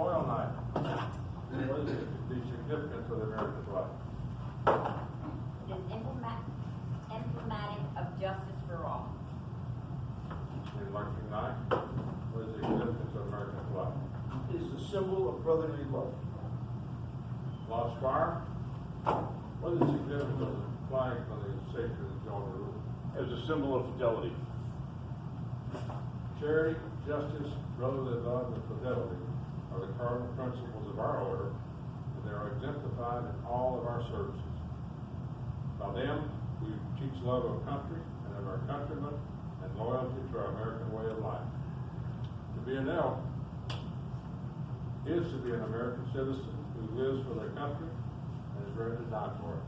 Memorial Night. What is the significance of the American flag? It is emblematic of justice for all. In Marching Night, what is the significance of the American flag? It is a symbol of brotherly love. Lost Fire, what is the significance of the flag for the sacred and Georgia Rule? As a symbol of fidelity. Charity, justice, brotherly love, and fidelity are the cardinal principles of our order, and they are exemplified in all of our services. By them, we teach love of country and of our countrymen, and loyalty to our American way of life. To be an elk is to be an American citizen who lives for their country and is ready to die for it.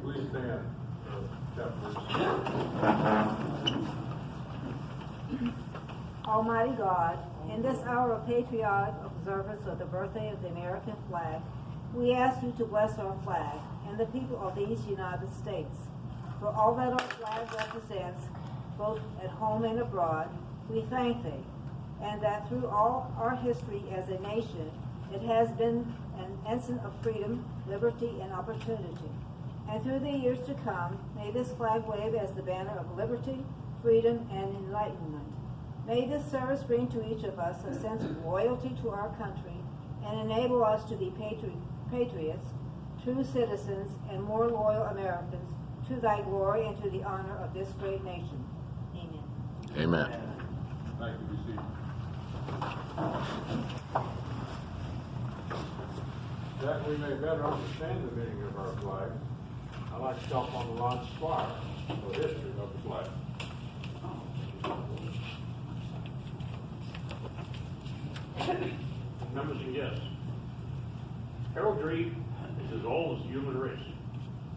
Please stand for chapter. Almighty God, in this hour of patriotic observance of the birthday of the American flag, we ask you to bless our flag and the people of these United States. For all that our flag represents, both at home and abroad, we thank thee, and that through all our history as a nation, it has been an ensign of freedom, liberty, and opportunity. And through the years to come, may this flag wave as the banner of liberty, freedom, and enlightenment. May this service bring to each of us a sense of loyalty to our country and enable us to be patriots, true citizens, and more loyal Americans to thy glory and to the honor of this great nation. Amen. Amen. Thank you. Be seated. That we may better understand the meaning of our flag, I'd like to talk on the Ron Squire for the history of the flag. Members and guests, heraldry is as old as the human race.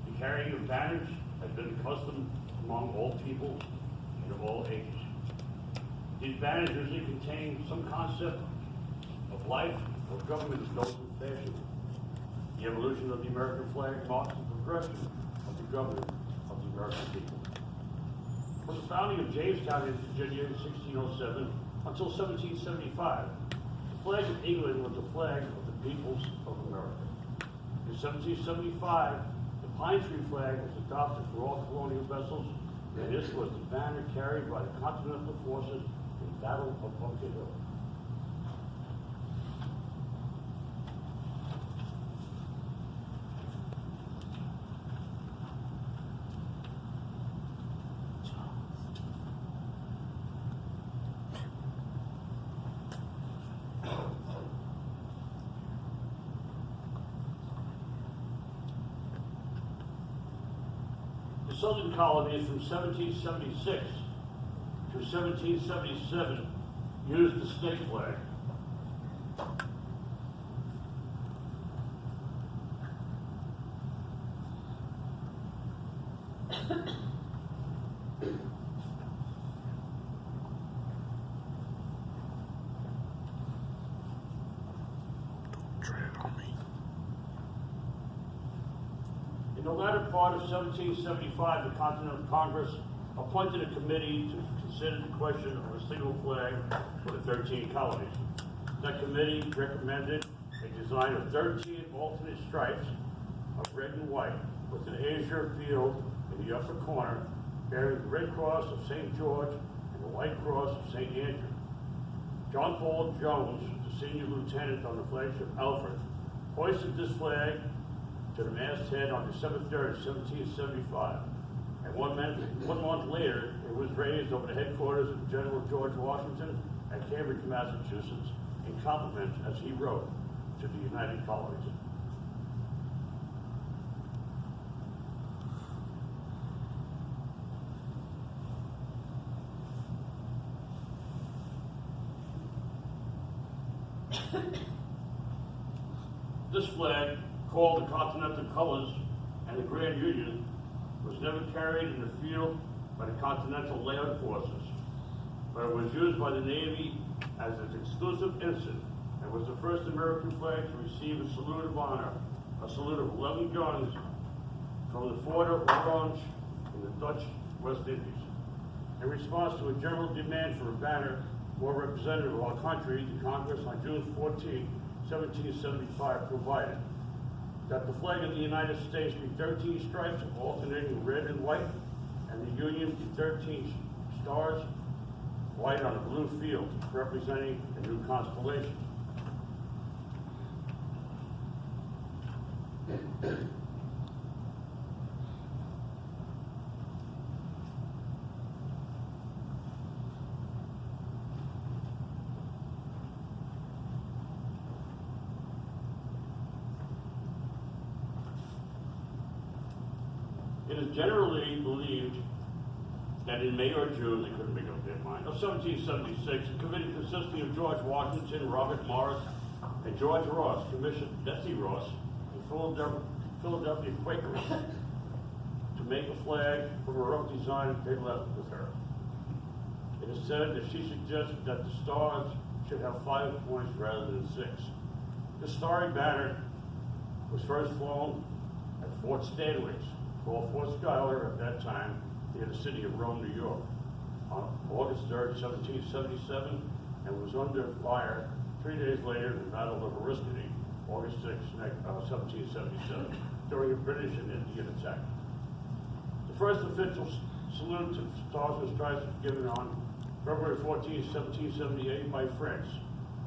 The carrying of banners has been a custom among all people and of all ages. These banners usually contain some concept of life or government is known in fashion. The evolution of the American flag marks the progression of the government of the American people. From the founding of Jamestown in Virginia in 1607 until 1775, the flag of England was the flag of the peoples of America. In 1775, the pine tree flag was adopted for all colonial vessels, and this was the banner carried by the Continental forces in the Battle of Bunker Hill. The Southern colonies from 1776 to 1777 used the state flag. Tread on me. In the latter part of 1775, the Continental Congress appointed a committee to consider the question of a single flag for the 13 colonies. That committee recommended a design of 13 alternate stripes of red and white with an azure field in the upper corner bearing the red cross of St. George and the white cross of St. Andrew. John Paul Jones, the senior lieutenant on the flagship Alfred, hoisted this flag to the masthead on December 3rd, 1775. And one month later, it was raised over the headquarters of General George Washington at Cambridge, Massachusetts, in compliment, as he wrote, to the United Colonies. This flag, called the Continental Colors and the Grand Union, was never carried in the field by the Continental Land Forces, but it was used by the Navy as an exclusive ensign and was the first American flag to receive a salute of honor, a salute of 11 guns from the Fort of Orange in the Dutch West Indies. In response to a general demand for a banner more representative of our country, the Congress on June 14, 1775 provided that the flag of the United States be 13 stripes alternating red and white, and the Union be 13 stars, white on a blue field, representing a new constellation. It is generally believed that in May or June, they couldn't make up their mind, of 1776, a committee consisting of George Washington, Robert Morris, and George Ross commissioned Betsy Ross, a Philadelphia Quakeress, to make a flag from a rough design they left with her. It is said that she suggested that the stars should have 5 points rather than 6. The starry banner was first flown at Fort Stanwix, called Fort Schuyler at that time, near the city of Rome, New York, on August 3rd, 1777, and was under fire 3 days later in the Battle of Oriskany, August 6, 1777, during a British and Indian attack. The first official salute to Stars and Stripes was given on February 14, 1778 by France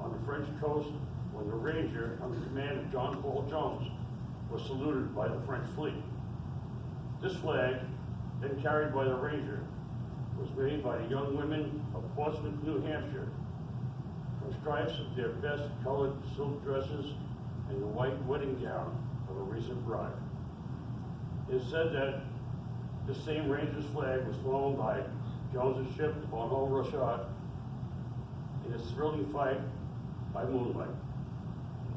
on the French coast when the Ranger, under command of John Paul Jones, was saluted by the French fleet. This flag, then carried by the Ranger, was made by the young women of Portsmouth, New Hampshire, from stripes of their best colored silk dresses and the white wedding gown of a recent bride. It is said that the same Ranger's flag was flown by Jones's ship, the Bon Rochard, in a thrilling fight by moonlight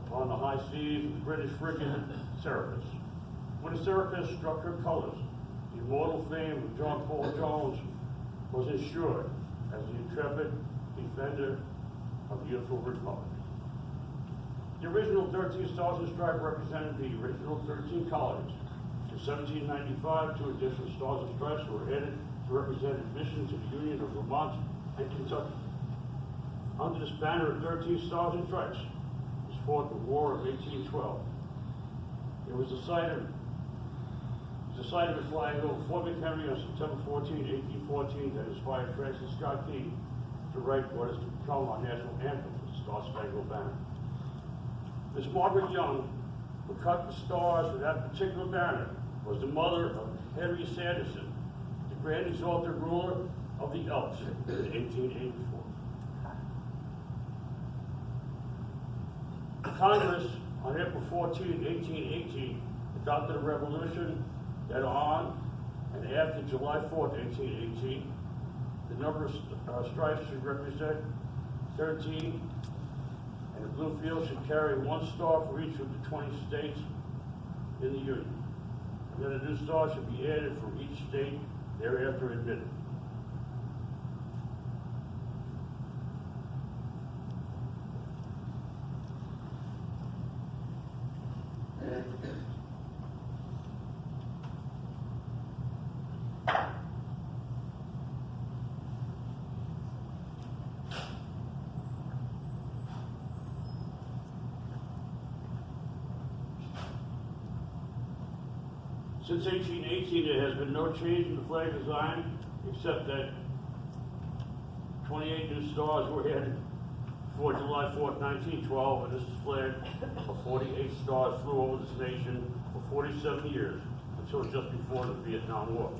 upon the high seas of the British frigate Serapis. When the Serapis struck her colors, the immortal fame of John Paul Jones was ensured as the intrepid defender of the beautiful Republic. The original 13 Stars and Stripes represented the original 13 colonies. In 1795, 2 additional Stars and Stripes were added to represent admission to the Union of Vermont and Kentucky. Under this banner of 13 Stars and Stripes was fought the War of 1812. It was the site of the flag over Fort McHenry on September 14, 1814 that inspired Francis Scott Key to write what is to become our national anthem, the Star Spangled Banner. Miss Margaret Young, who cut the stars for that particular banner, was the mother of Henry Sanderson, the Grand Exalted Ruler of the Elks in 1884. Congress, on April 14, 1818, adopted a resolution that on and after July 4th, 1818, the number of stripes should represent 13, and the blue field should carry 1 star for each of the 20 states in the Union. And then a new star should be added for each state thereafter admitted. Since 1818, there has been no change in the flag design, except that 28 new stars were added before July 4th, 1912, and this flag of 48 stars flew over this nation for 47 years, until just before the Vietnam War.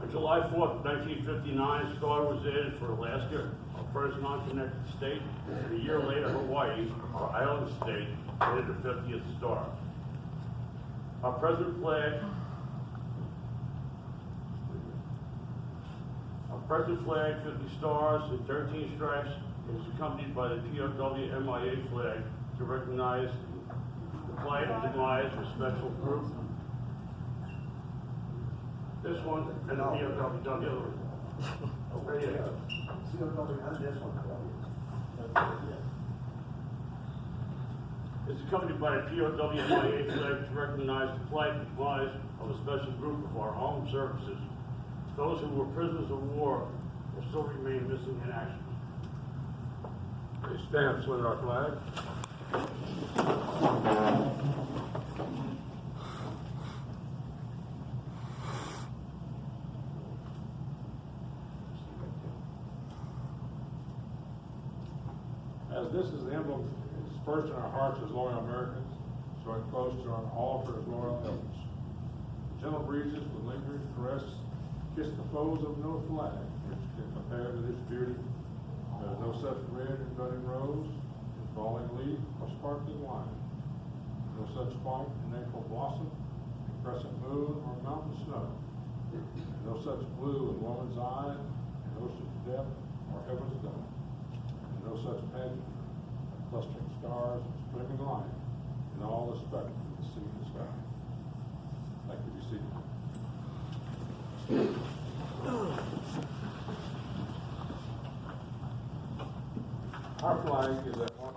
On July 4th, 1959, Star was added for Alaska, our first non-connected state, and a year later, Hawaii, our island state, added the 50th star. Our present flag, 50 stars and 13 stripes, is accompanied by the POW MIA flag to recognize the plight and demise of a special group This one and the POW, the other one. Right here. It's accompanied by a POW and MIA flag to recognize the flag comprised of a special group of our armed services. Those who were prisoners of war will still remain missing in action. Please stand, salute our flag. As this is the emblem, it's first in our hearts as loyal Americans, so it close to our altar as loyal elders. Gentle breezes with lingering caress kiss the foes of no flag, which can compare to this beauty. There is no such red and budding rose, in falling leaf or sparkling wine. No such white in April blossom, in crescent moon or mountain snow. No such blue in woman's eye, in ocean's depth or heaven's dome. And no such pageant of clustering stars and streaming light in all the spectrum of the sea and sky. Thank you, be seated. Our flag is at one